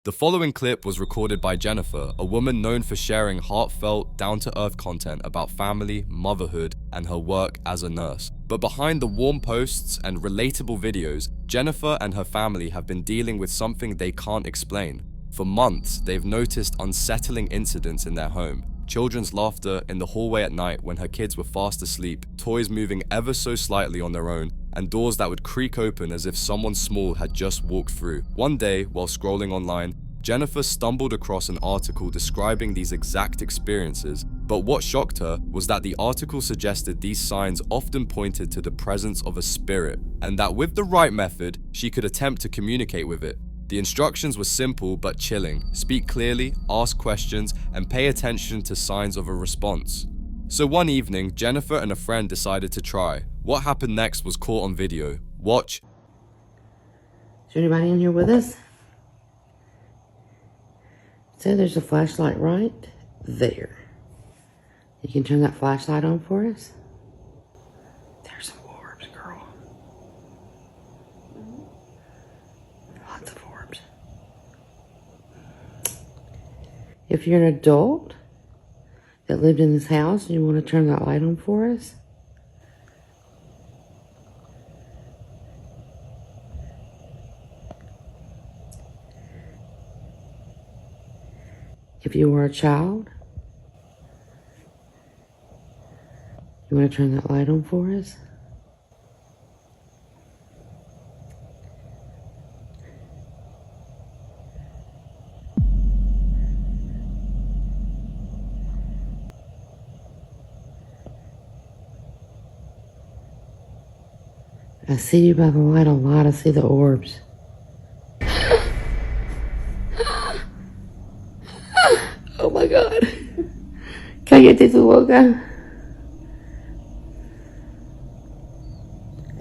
The following clip was recorded by Jennifer, a woman known for sharing heartfelt, down-to-earth content about family, motherhood, and her work as a nurse. But behind the warm posts and relatable videos, Jennifer and her family have been dealing with something they can't explain. For months, they've noticed unsettling incidents in their home. Children's laughter in the hallway at night when her kids were fast asleep, toys moving ever so slightly on their own, and doors that would creak open as if someone small had just walked through. One day, while scrolling online, Jennifer stumbled across an article describing these exact experiences, but what shocked her was that the article suggested these signs often pointed to the presence of a spirit, and that with the right method, she could attempt to communicate with it. The instructions were simple but chilling: speak clearly, ask questions, and pay attention to signs of a response. So one evening, Jennifer and a friend decided to try. What happened next was caught on video. Watch. Is there anybody in here with us? So there's a flashlight right there. You can turn that flashlight on for us? There's some orbs, girl. Lots of orbs. If you're an adult that lived in this house and you want to turn that light on for us, if you were a child, you want to turn that light on for us? I see you by the light a lot. I see the orbs. Oh my God. Cállate tu boca.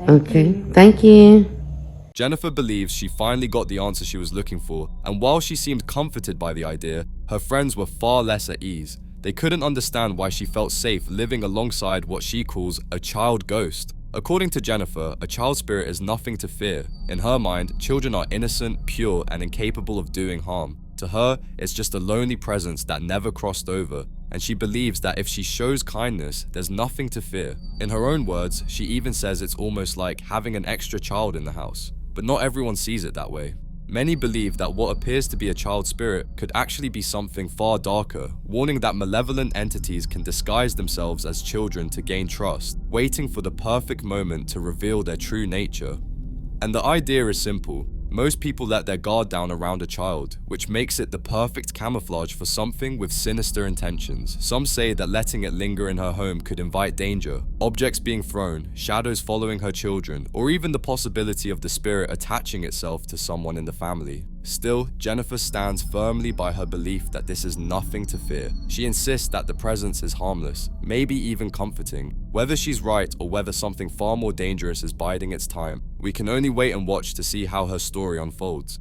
Okay, thank you. Jennifer believes she finally got the answer she was looking for, and while she seemed comforted by the idea, her friends were far less at ease. They couldn't understand why she felt safe living alongside what she calls a child ghost. According to Jennifer, a child spirit is nothing to fear. In her mind, children are innocent, pure, and incapable of doing harm. To her, it's just a lonely presence that never crossed over, and she believes that if she shows kindness, there's nothing to fear. In her own words, she even says it's almost like having an extra child in the house. But not everyone sees it that way. Many believe that what appears to be a child spirit could actually be something far darker, warning that malevolent entities can disguise themselves as children to gain trust, waiting for the perfect moment to reveal their true nature. And the idea is simple. Most people let their guard down around a child, which makes it the perfect camouflage for something with sinister intentions. Some say that letting it linger in her home could invite danger, objects being thrown, shadows following her children, or even the possibility of the spirit attaching itself to someone in the family. Still, Jennifer stands firmly by her belief that this is nothing to fear. She insists that the presence is harmless, maybe even comforting. Whether she's right or whether something far more dangerous is biding its time, we can only wait and watch to see how her story unfolds.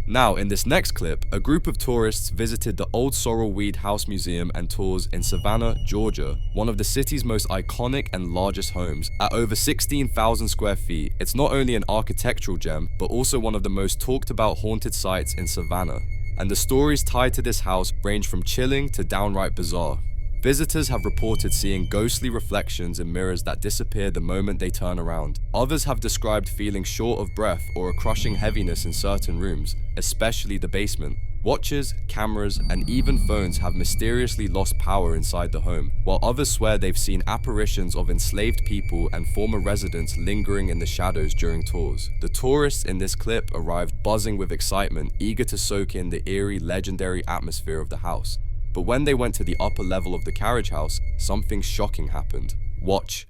Now, in this next clip, a group of tourists visited the Old Sorrelweed House Museum and tours in Savannah, Georgia, one of the city's most iconic and largest homes. At over 16,000 square feet, it's not only an architectural gem, but also one of the most talked about haunted sites in Savannah. And the stories tied to this house range from chilling to downright bizarre. Visitors have reported seeing ghostly reflections in mirrors that disappear the moment they turn around. Others have described feeling short of breath or a crushing heaviness in certain rooms, especially the basement. Watches, cameras, and even phones have mysteriously lost power inside the home, while others swear they've seen apparitions of enslaved people and former residents lingering in the shadows during tours. The tourists in this clip arrived buzzing with excitement, eager to soak in the eerie, legendary atmosphere of the house. But when they went to the upper level of the carriage house, something shocking happened. Watch.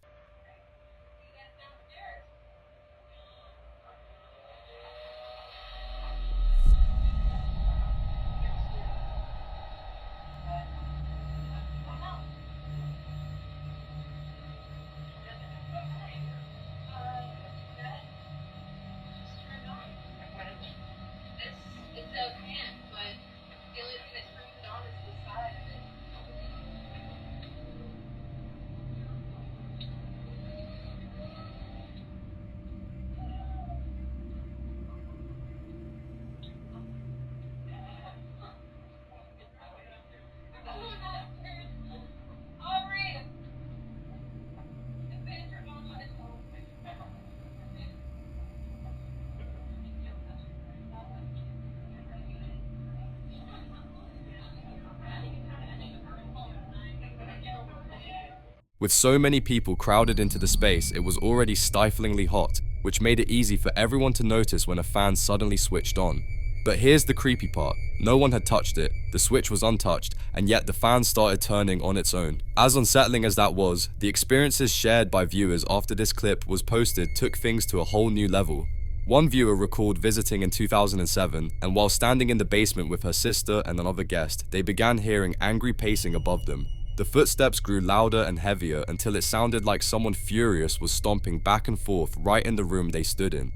With so many people crowded into the space, it was already stiflingly hot, which made it easy for everyone to notice when a fan suddenly switched on. But here's the creepy part. No one had touched it, the switch was untouched, and yet the fan started turning on its own. As unsettling as that was, the experiences shared by viewers after this clip was posted took things to a whole new level. One viewer recalled visiting in 2007, and while standing in the basement with her sister and another guest, they began hearing angry pacing above them. The footsteps grew louder and heavier until it sounded like someone furious was stomping back and forth right in the room they stood in.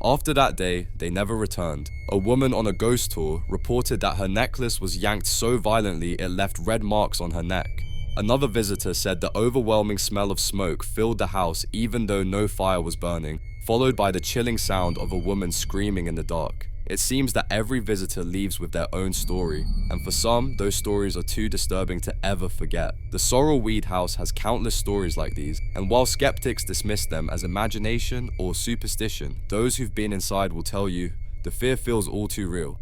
After that day, they never returned. A woman on a ghost tour reported that her necklace was yanked so violently it left red marks on her neck. Another visitor said the overwhelming smell of smoke filled the house even though no fire was burning, followed by the chilling sound of a woman screaming in the dark. It seems that every visitor leaves with their own story, and for some, those stories are too disturbing to ever forget. The Sorrel Weed House has countless stories like these, and while skeptics dismiss them as imagination or superstition, those who've been inside will tell you, the fear feels all too real.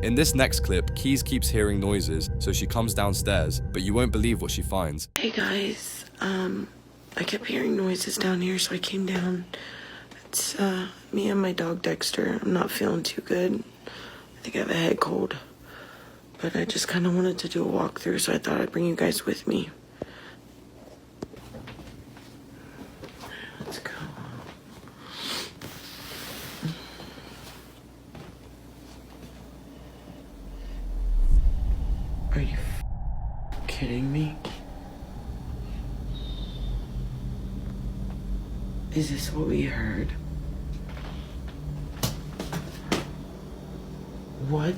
In this next clip, Keys keeps hearing noises, so she comes downstairs, but you won't believe what she finds. Hey guys, I kept hearing noises down here, so I came down. It's me and my dog Dexter. I'm not feeling too good. I think I have a head cold. But I just kind of wanted to do a walkthrough, so I thought I'd bring you guys with me. Let's go. Are you kidding me? Is this what we heard? What?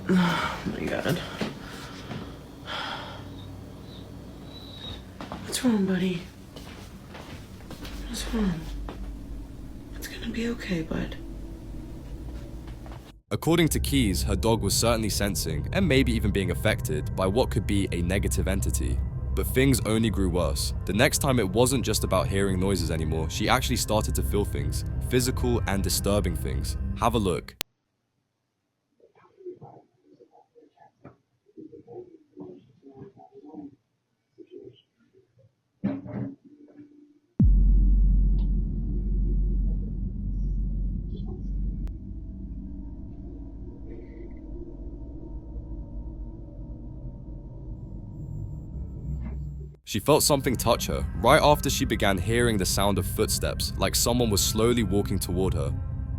Oh my god. What's wrong, buddy? What's wrong? It's gonna be okay, bud. According to Keys, her dog was certainly sensing, and maybe even being affected, by what could be a negative entity. But things only grew worse. The next time it wasn't just about hearing noises anymore, she actually started to feel things, physical and disturbing things. Have a look. She felt something touch her, right after she began hearing the sound of footsteps, like someone was slowly walking toward her.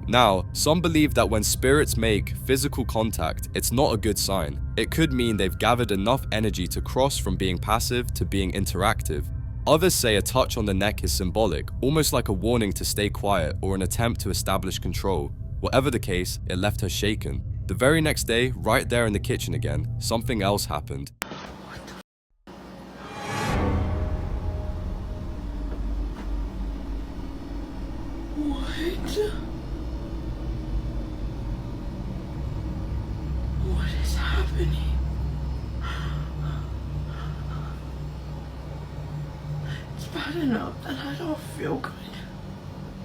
Now, some believe that when spirits make physical contact, it's not a good sign. It could mean they've gathered enough energy to cross from being passive to being interactive. Others say a touch on the neck is symbolic, almost like a warning to stay quiet or an attempt to establish control. Whatever the case, it left her shaken. The very next day, right there in the kitchen again, something else happened. What is happening? It's bad enough that I don't feel good,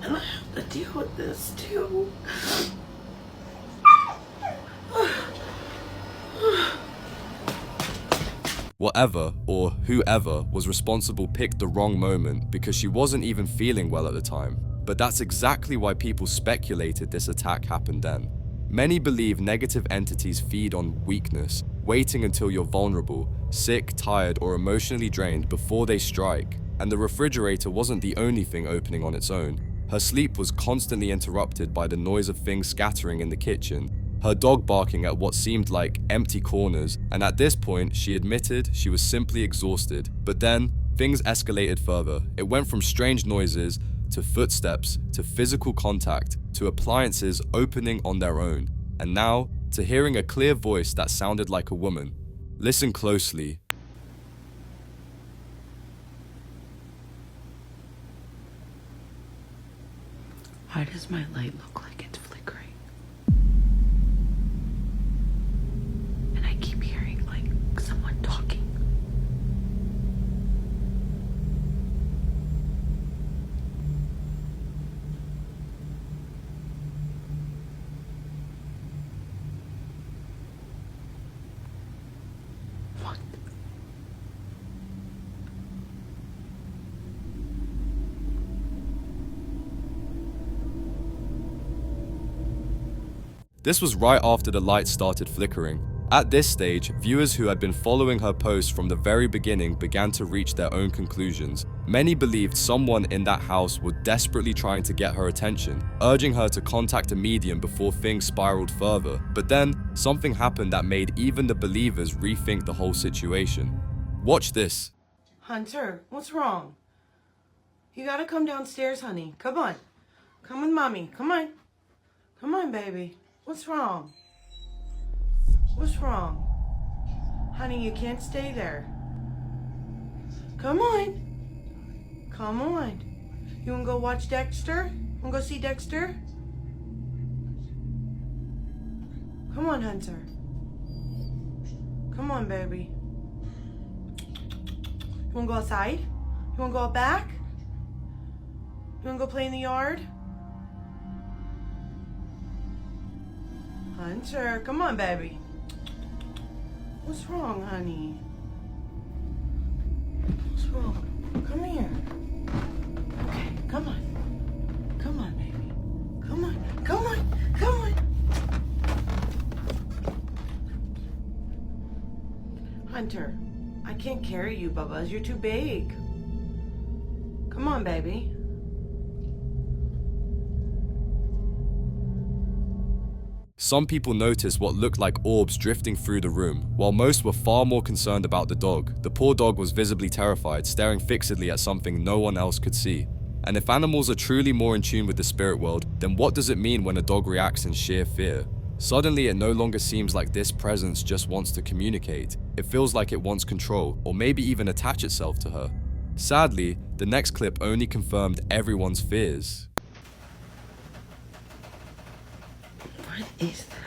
and I have to deal with this too. Whatever, or whoever, was responsible picked the wrong moment because she wasn't even feeling well at the time. But that's exactly why people speculated this attack happened then. Many believe negative entities feed on weakness, waiting until you're vulnerable, sick, tired, or emotionally drained before they strike. And the refrigerator wasn't the only thing opening on its own. Her sleep was constantly interrupted by the noise of things scattering in the kitchen, her dog barking at what seemed like empty corners, and at this point, she admitted she was simply exhausted. But then, things escalated further. It went from strange noises, to footsteps, to physical contact, to appliances opening on their own, and now, to hearing a clear voice that sounded like a woman. Listen closely. Why does my light look like it's flickering? And I keep hearing like someone talking. This was right after the lights started flickering. At this stage, viewers who had been following her posts from the very beginning began to reach their own conclusions. Many believed someone in that house was desperately trying to get her attention, urging her to contact a medium before things spiraled further. But then, something happened that made even the believers rethink the whole situation. Watch this. Hunter, what's wrong? You gotta come downstairs, honey. Come on. Come with mommy. Come on. Come on, baby. What's wrong? What's wrong? Honey, you can't stay there. Come on. Come on. You wanna go watch Dexter? Wanna go see Dexter? Come on, Hunter. Come on, baby. You wanna go outside? You wanna go out back? You wanna go play in the yard? Hunter, come on, baby. What's wrong, honey? What's wrong? Come here. Okay, come on. Come on, baby. Come on, come on, come on. Hunter, I can't carry you, Bubba. You're too big. Come on, baby. Some people noticed what looked like orbs drifting through the room, while most were far more concerned about the dog. The poor dog was visibly terrified, staring fixedly at something no one else could see. And if animals are truly more in tune with the spirit world, then what does it mean when a dog reacts in sheer fear? Suddenly, it no longer seems like this presence just wants to communicate. It feels like it wants control, or maybe even attach itself to her. Sadly, the next clip only confirmed everyone's fears. What is that?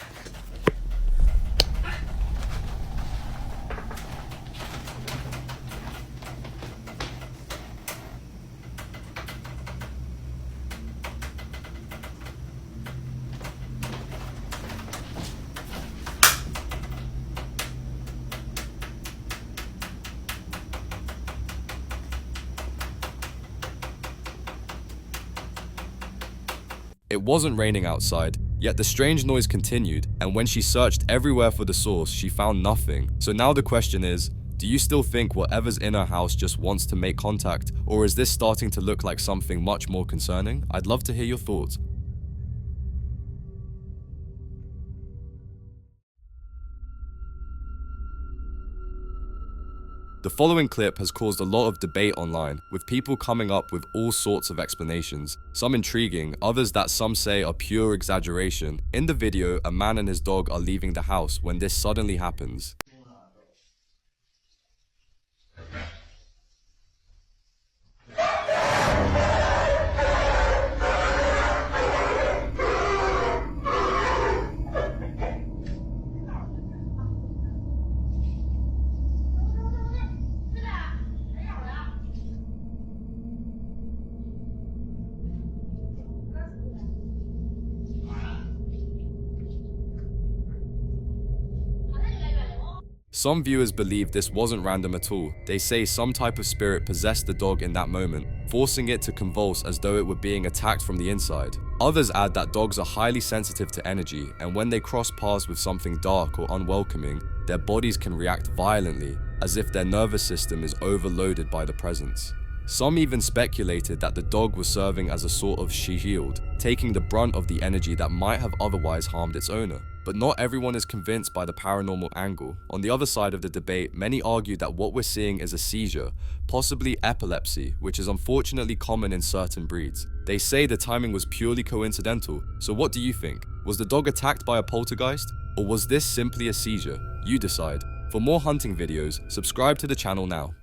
It wasn't raining outside, yet the strange noise continued, and when she searched everywhere for the source, she found nothing. So now the question is, do you still think whatever's in her house just wants to make contact, or is this starting to look like something much more concerning? I'd love to hear your thoughts. The following clip has caused a lot of debate online, with people coming up with all sorts of explanations, some intriguing, others that some say are pure exaggeration. In the video, a man and his dog are leaving the house when this suddenly happens. Some viewers believe this wasn't random at all. They say some type of spirit possessed the dog in that moment, forcing it to convulse as though it were being attacked from the inside. Others add that dogs are highly sensitive to energy, and when they cross paths with something dark or unwelcoming, their bodies can react violently, as if their nervous system is overloaded by the presence. Some even speculated that the dog was serving as a sort of shield, taking the brunt of the energy that might have otherwise harmed its owner. But not everyone is convinced by the paranormal angle. On the other side of the debate, many argue that what we're seeing is a seizure, possibly epilepsy, which is unfortunately common in certain breeds. They say the timing was purely coincidental, so what do you think? Was the dog attacked by a poltergeist? Or was this simply a seizure? You decide. For more hunting videos, subscribe to the channel now.